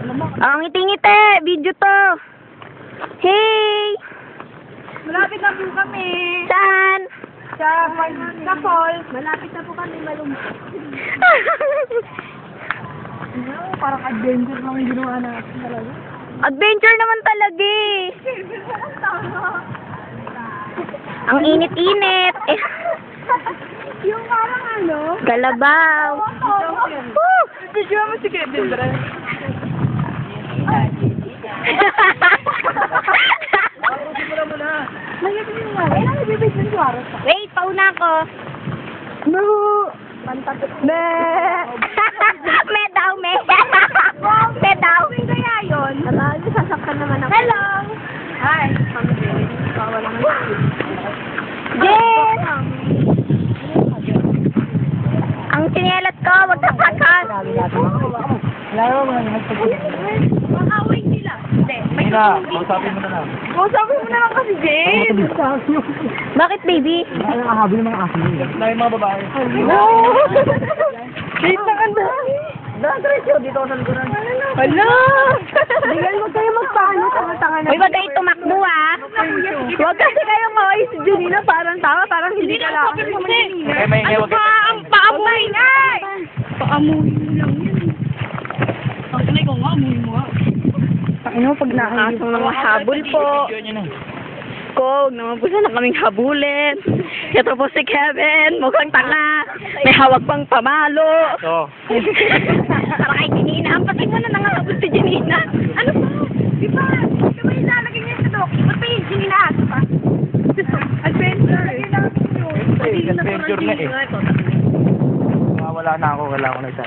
Ang ngiti-ngiti, video to. Hey! Malapit na po kami. Saan? Sa falls. Malapit na po kami Parang adventure lang yung ginawa natin talaga. Adventure naman talaga eh. Ang init-init. Yung parang ano? Kalabaw. Woo! Video mo si Kevin, bro. Wait, pauna ko. No! Me. Me daw, me. Me daw. Kaya yun? Sasaktan naman ako. Hello! Hi! Bawal naman. Yes! Ang sinelas ko, wag tapakan. Makaway sila. Hindi. Kausapin mo na lang. Kausapin mo na lang kasi, Jane. Bakit, baby? Ay, nakahabi ng mga aso. Na yung mga babae. No! Wait lang, ang dami. Dito ako sa likuran. Hala! Bigyan mo kayo magpaano. Tanga-tanga na. Uy, wag kayo tumakbo, ah. Huwag kasi kayo maway si Junina. Parang tama, parang hindi ka lang. Okay, may ingay, wag Ang paamoy na! Paamoy mo lang yan. Ang tunay ko nga, amoy mo nga. Ano, pag nakakasang mga habol po. Huwag naman po sana kaming habulin. Ito po si Kevin, mukhang tanga. May hawak pang pamalo. Oo. Para kay Janina. Ang pati mo na nangahabol si Janina. Ano po? Di ba? Di ba ilalagay niya sa dok? Ba't pa yung Junina aso pa? Adventure. Adventure na eh. Wala na ako, wala ako na isa.